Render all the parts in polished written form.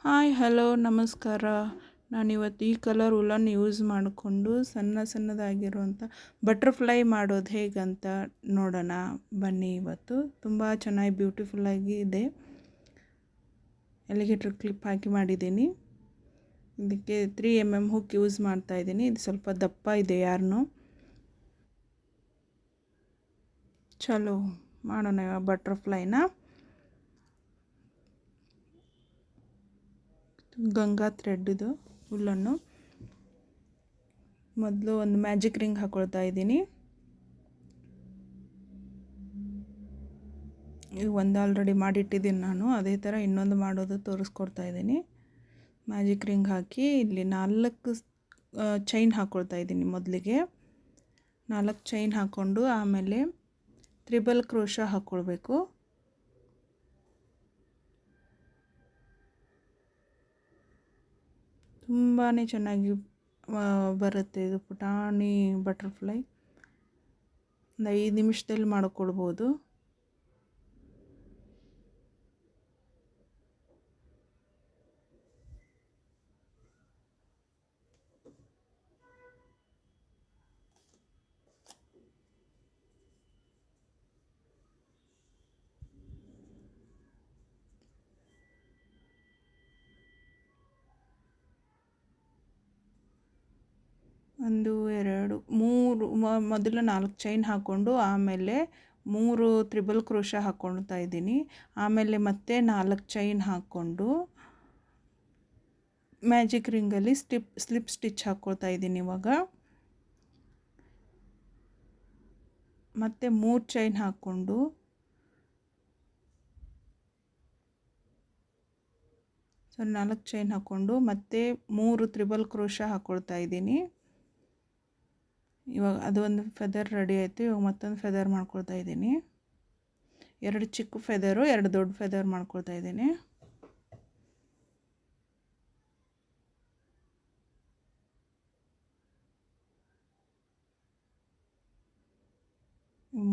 Hi hello ನಮಸ್ಕಾರ. ನಾನಿವತ್ತು ಈ ಕಲರ್ ಉಲ್ಲನ್ ಯೂಸ್ ಮಾಡಿಕೊಂಡು ಸಣ್ಣದಾಗಿರುವಂಥ ಬಟರ್ಫ್ಲೈ ಮಾಡೋದು ಹೇಗಂತ ನೋಡೋಣ ಬನ್ನಿ. ಇವತ್ತು ತುಂಬ ಚೆನ್ನಾಗಿ ಬ್ಯೂಟಿಫುಲ್ಲಾಗಿ ಇದೆ. ಎಲಿಗೇಟರ್ ಕ್ಲಿಪ್ ಹಾಕಿ ಮಾಡಿದ್ದೀನಿ. ಇದಕ್ಕೆ 3mm ಹುಕ್ ಯೂಸ್ ಮಾಡ್ತಾಯಿದ್ದೀನಿ. ಇದು ಸ್ವಲ್ಪ ದಪ್ಪ ಇದೆ ಯಾರನ್ನೂ. ಚಲೋ ಮಾಡೋಣ ಬಟರ್ಫ್ಲೈನ. ಗಂಗಾ ಥ್ರೆಡ್ ಇದು ಉಲ್ಲನ್ನು. ಮೊದಲು ಒಂದು ಮ್ಯಾಜಿಕ್ ರಿಂಗ್ ಹಾಕೊಳ್ತಾ ಇದ್ದೀನಿ. ಈಗ ಒಂದು ಆಲ್ರೆಡಿ ಮಾಡಿಟ್ಟಿದ್ದೀನಿ ನಾನು. ಅದೇ ಥರ ಇನ್ನೊಂದು ಮಾಡೋದು ತೋರಿಸ್ಕೊಡ್ತಾ ಇದ್ದೀನಿ. ಮ್ಯಾಜಿಕ್ ರಿಂಗ್ ಹಾಕಿ ಇಲ್ಲಿ 4 ಚೈನ್ ಹಾಕ್ಕೊಳ್ತಾ ಇದ್ದೀನಿ. ಮೊದಲಿಗೆ 4 ಚೈನ್ ಹಾಕ್ಕೊಂಡು ಆಮೇಲೆ ತ್ರಿಬಲ್ ಕ್ರೋಶಾ ಹಾಕ್ಕೊಳ್ಬೇಕು. ತುಂಬಾ ಚೆನ್ನಾಗಿ ಬರುತ್ತೆ ಇದು ಪುಟಾಣಿ ಬಟರ್ಫ್ಲೈ. ಒಂದು 5 ನಿಮಿಷದಲ್ಲಿ ಮಾಡಿಕೊಳ್ಬೋದು. ಒಂದು 2 3 ಮೊದಲು 4 ಚೈನ್ ಹಾಕ್ಕೊಂಡು ಆಮೇಲೆ 3 ತ್ರಿಬಲ್ ಕ್ರೋಶಾ ಹಾಕ್ಕೊಳ್ತಾ ಇದ್ದೀನಿ. ಆಮೇಲೆ ಮತ್ತೆ 4 ಚೈನ್ ಹಾಕ್ಕೊಂಡು ಮ್ಯಾಜಿಕ್ ರಿಂಗಲ್ಲಿ ಸ್ಲಿಪ್ ಸ್ಟಿಚ್ ಹಾಕ್ಕೊಳ್ತಾ ಇದ್ದೀನಿ. ಇವಾಗ ಮತ್ತೆ 3 ಚೈನ್ ಹಾಕ್ಕೊಂಡು ಸೊ 4 ಚೈನ್ ಹಾಕ್ಕೊಂಡು ಮತ್ತೆ 3 ತ್ರಿಬಲ್ ಕ್ರೋಶಾ ಹಾಕ್ಕೊಳ್ತಾ ಇದ್ದೀನಿ. ಇವಾಗ ಅದೊಂದು ಫೆದರ್ ರೆಡಿ ಆಯಿತು. ಇವಾಗ ಮತ್ತೊಂದು ಫೆದರ್ ಮಾಡ್ಕೊಳ್ತಾ ಇದ್ದೀನಿ. 2 ಚಿಕ್ಕ ಫೆದರು 2 ದೊಡ್ಡ ಫೆದರ್ ಮಾಡ್ಕೊಳ್ತಾ ಇದ್ದೀನಿ.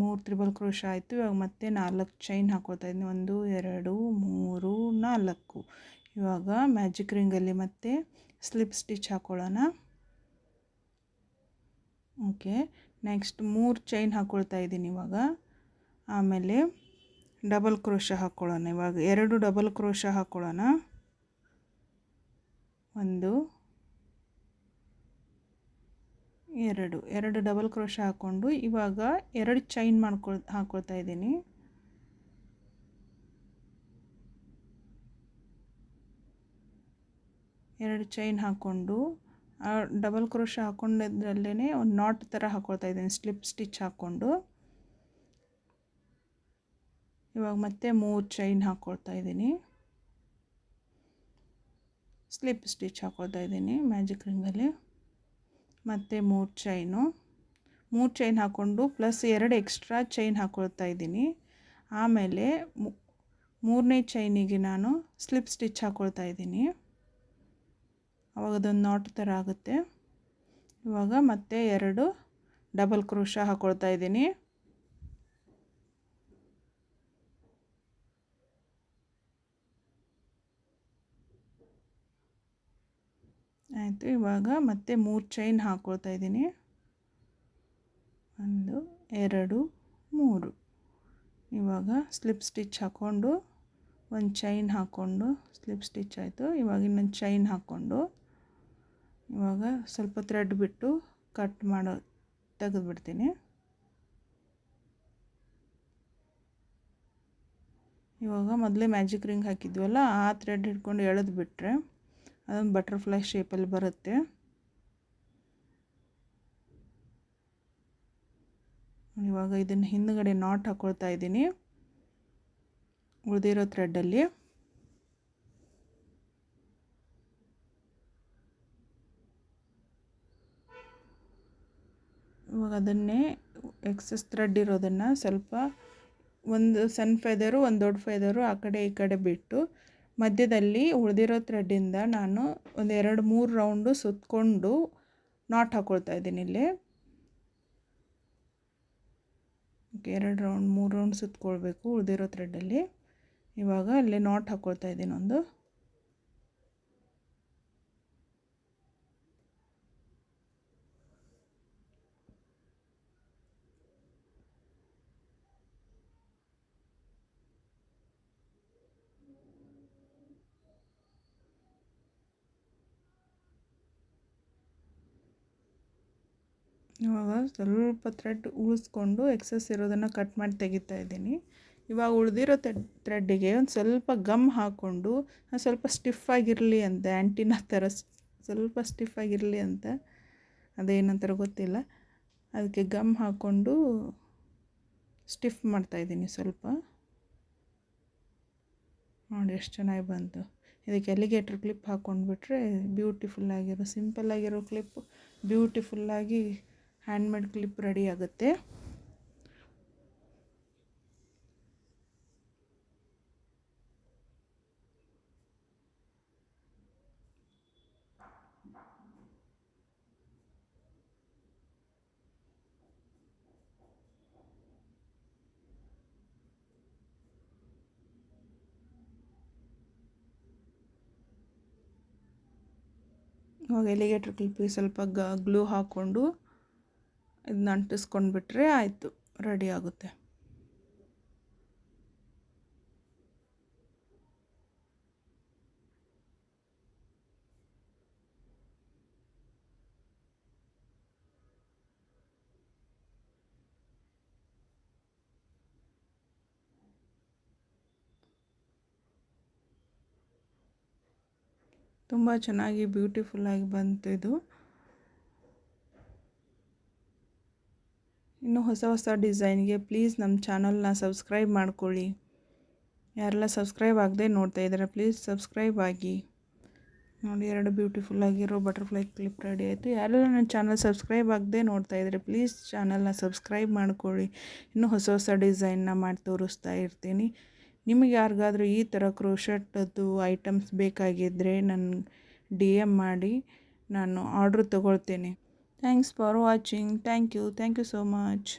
ಮೂರು ತ್ರಿಬಲ್ ಕ್ರೋಶಾ ಆಯಿತು. ಇವಾಗ ಮತ್ತೆ 4 ಚೈನ್ ಹಾಕ್ಕೊಳ್ತಾ ಇದ್ದೀನಿ. 1 2 3 4. ಇವಾಗ ಮ್ಯಾಜಿಕ್ ರಿಂಗಲ್ಲಿ ಮತ್ತೆ ಸ್ಲಿಪ್ ಸ್ಟಿಚ್ ಹಾಕ್ಕೊಳ್ಳೋಣ. ಓಕೆ, ನೆಕ್ಸ್ಟ್ 3 ಚೈನ್ ಹಾಕ್ಕೊಳ್ತಾ ಇದ್ದೀನಿ ಇವಾಗ. ಆಮೇಲೆ ಡಬಲ್ ಕ್ರೋಶಾ ಹಾಕ್ಕೊಳ್ಳೋಣ. ಇವಾಗ 2 ಡಬಲ್ ಕ್ರೋಶಾ ಹಾಕ್ಕೊಳ್ಳೋಣ. 1 2 ಡಬಲ್ ಕ್ರೋಶಾ ಹಾಕ್ಕೊಂಡು ಇವಾಗ 2 ಚೈನ್ ಹಾಕ್ಕೊಳ್ತಾ ಇದ್ದೀನಿ. ಎರಡು ಚೈನ್ ಹಾಕ್ಕೊಂಡು ಡಬಲ್ ಕ್ರೋಶಾ ಹಾಕ್ಕೊಂಡಿದ್ರಲ್ಲೇ ಒಂದು ನಾಟ್ ಥರ ಹಾಕ್ಕೊಳ್ತಾ ಇದ್ದೀನಿ ಸ್ಲಿಪ್ ಸ್ಟಿಚ್ ಹಾಕ್ಕೊಂಡು. ಇವಾಗ ಮತ್ತೆ 3 ಚೈನ್ ಹಾಕ್ಕೊಳ್ತಾ ಇದ್ದೀನಿ. ಸ್ಲಿಪ್ ಸ್ಟಿಚ್ ಹಾಕ್ಕೊಳ್ತಾ ಇದ್ದೀನಿ ಮ್ಯಾಜಿಕ್ ರಿಂಗಲ್ಲಿ. ಮತ್ತು 3 ಚೈನ್ ಹಾಕ್ಕೊಂಡು ಪ್ಲಸ್ 2 ಎಕ್ಸ್ಟ್ರಾ ಚೈನ್ ಹಾಕ್ಕೊಳ್ತಾ ಇದ್ದೀನಿ. ಆಮೇಲೆ 3ನೇ ಚೈನಿಗೆ ನಾನು ಸ್ಲಿಪ್ ಸ್ಟಿಚ್ ಹಾಕ್ಕೊಳ್ತಾ ಇದ್ದೀನಿ. ಆವಾಗ ಅದೊಂದು ನಾಟ್ ಥರ ಆಗುತ್ತೆ. ಇವಾಗ ಮತ್ತೆ 2 ಡಬಲ್ ಕ್ರೋಶಾ ಹಾಕ್ಕೊಳ್ತಾ ಇದ್ದೀನಿ. ಆಯಿತು. ಇವಾಗ ಮತ್ತೆ 3 ಚೈನ್ ಹಾಕ್ಕೊಳ್ತಾ ಇದ್ದೀನಿ. 1 2 3. ಇವಾಗ ಸ್ಲಿಪ್ ಸ್ಟಿಚ್ ಹಾಕ್ಕೊಂಡು ಒಂದು ಚೈನ್ ಹಾಕ್ಕೊಂಡು ಸ್ಲಿಪ್ ಸ್ಟಿಚ್ ಆಯಿತು. ಇವಾಗ ಇನ್ನೊಂದು ಚೈನ್ ಹಾಕ್ಕೊಂಡು ಇವಾಗ ಸ್ವಲ್ಪ ಥ್ರೆಡ್ ಬಿಟ್ಟು ಕಟ್ ತೆಗೆದುಬಿಡ್ತೀನಿ. ಇವಾಗ ಮೊದಲೇ ಮ್ಯಾಜಿಕ್ ರಿಂಗ್ ಹಾಕಿದ್ವಲ್ಲ ಆ ಥ್ರೆಡ್ ಹಿಡ್ಕೊಂಡು ಎಳೆದು ಬಿಟ್ಟರೆ ಅದೊಂದು ಬಟರ್ಫ್ಲೈ ಶೇಪಲ್ಲಿ ಬರುತ್ತೆ. ಇವಾಗ ಇದನ್ನು ಹಿಂದುಗಡೆ ನಾಟ್ ಹಾಕ್ಕೊಳ್ತಾ ಇದ್ದೀನಿ ಉಳಿದಿರೋ ಥ್ರೆಡ್ಡಲ್ಲಿ. ಇವಾಗ ಅದನ್ನೇ ಎಕ್ಸಸ್ ಥ್ರೆಡ್ ಇರೋದನ್ನು ಸ್ವಲ್ಪ ಒಂದು ಸಣ್ಣ ಫೆದರು ಒಂದು ದೊಡ್ಡ ಫೆದರು ಆ ಕಡೆ ಈ ಕಡೆ ಬಿಟ್ಟು ಮಧ್ಯದಲ್ಲಿ ಉಳಿದಿರೋ ಥ್ರೆಡ್ಡಿಂದ ನಾನು ಒಂದು 2-3 ರೌಂಡು ಸುತ್ತಕೊಂಡು ನಾಟ್ ಹಾಕ್ಕೊಳ್ತಾ ಇದ್ದೀನಿ ಇಲ್ಲಿ. 2 ರೌಂಡ್ 3 ರೌಂಡ್ ಸುತ್ತಕೊಳ್ಬೇಕು ಉಳಿದಿರೋ ಥ್ರೆಡ್ಡಲ್ಲಿ. ಇವಾಗ ಅಲ್ಲಿ ನಾಟ್ ಹಾಕ್ಕೊಳ್ತಾ ಇದ್ದೀನಿ ಒಂದು. ಇವಾಗ ಸ್ವಲ್ಪ ಥ್ರೆಡ್ ಉಳಿಸ್ಕೊಂಡು ಎಕ್ಸಸ್ ಇರೋದನ್ನು ಕಟ್ ಮಾಡಿ ತೆಗಿತಾ ಇದ್ದೀನಿ. ಇವಾಗ ಉಳಿದಿರೋ ಥ್ರೆಡ್ಡಿಗೆ ಒಂದು ಸ್ವಲ್ಪ ಗಮ್ ಹಾಕ್ಕೊಂಡು ಸ್ವಲ್ಪ ಸ್ಟಿಫಾಗಿರಲಿ ಅಂತ, ಆ್ಯಂಟಿನಾ ಥರ ಸ್ವಲ್ಪ ಸ್ಟಿಫಾಗಿರಲಿ ಅಂತ, ಅದೇನಂತಾರ ಗೊತ್ತಿಲ್ಲ, ಅದಕ್ಕೆ ಗಮ್ ಹಾಕ್ಕೊಂಡು ಸ್ಟಿಫ್ ಮಾಡ್ತಾಯಿದ್ದೀನಿ ಸ್ವಲ್ಪ. ನೋಡಿ ಎಷ್ಟು ಚೆನ್ನಾಗಿ ಬಂತು. ಇದಕ್ಕೆ ಎಲಿಗೇಟ್ರ್ ಕ್ಲಿಪ್ ಹಾಕ್ಕೊಂಡ್ಬಿಟ್ರೆ ಬ್ಯೂಟಿಫುಲ್ಲಾಗಿರೋ ಸಿಂಪಲ್ಲಾಗಿರೋ ಕ್ಲಿಪ್ಪು ಬ್ಯೂಟಿಫುಲ್ಲಾಗಿ ಹ್ಯಾಂಡ್ಮೇಡ್ ಕ್ಲಿಪ್ ರೆಡಿ ಆಗುತ್ತೆ. ಇವಾಗ ಎಲಿಗೇಟ್ರ್ ಕ್ಲಿಪ್ಪಿಗೆ ಸ್ವಲ್ಪ ಗ್ಲೂ ಹಾಕ್ಕೊಂಡು ಇದನ್ನ ಅಂಟಿಸ್ಕೊಂಡ್ಬಿಟ್ರೆ ಆಯಿತು, ರೆಡಿ ಆಗುತ್ತೆ. ತುಂಬ ಚೆನ್ನಾಗಿ ಬ್ಯೂಟಿಫುಲ್ಲಾಗಿ ಬಂತು ಇದು. ಇನ್ನೂ ಹೊಸ ಹೊಸ ಡಿಸೈನ್ಗೆ ಪ್ಲೀಸ್ ನಮ್ಮ ಚಾನಲ್ನ ಸಬ್ಸ್ಕ್ರೈಬ್ ಮಾಡ್ಕೊಳ್ಳಿ. ಯಾರೆಲ್ಲ ಸಬ್ಸ್ಕ್ರೈಬ್ ಆಗದೆ ನೋಡ್ತಾ ಇದ್ದಾರೆ ಪ್ಲೀಸ್ ಸಬ್ಸ್ಕ್ರೈಬ್ ಆಗಿ. ನೋಡಿ, 2 ಬ್ಯೂಟಿಫುಲ್ಲಾಗಿರೋ ಬಟರ್ಫ್ಲೈ ಕ್ಲಿಪ್ ರೆಡಿ ಆಯಿತು. ಯಾರೆಲ್ಲ ನನ್ನ ಚಾನಲ್ ಸಬ್ಸ್ಕ್ರೈಬ್ ಆಗದೆ ನೋಡ್ತಾ ಇದ್ದಾರೆ ಪ್ಲೀಸ್ ಚಾನಲ್ನ ಸಬ್ಸ್ಕ್ರೈಬ್ ಮಾಡ್ಕೊಳ್ಳಿ. ಇನ್ನೂ ಹೊಸ ಹೊಸ ಡಿಸೈನ್ನ ಮಾಡಿ ತೋರಿಸ್ತಾ ಇರ್ತೀನಿ. ನಿಮಗೆ ಯಾರಿಗಾದರೂ ಈ ಥರ ಕ್ರೋಶೆಟ್ಟದ್ದು ಐಟಮ್ಸ್ ಬೇಕಾಗಿದ್ದರೆ ನನ್ನ DM ಮಾಡಿ, ನಾನು ಆರ್ಡ್ರ್ ತೊಗೊಳ್ತೇನೆ. Thanks for watching. Thank you so much.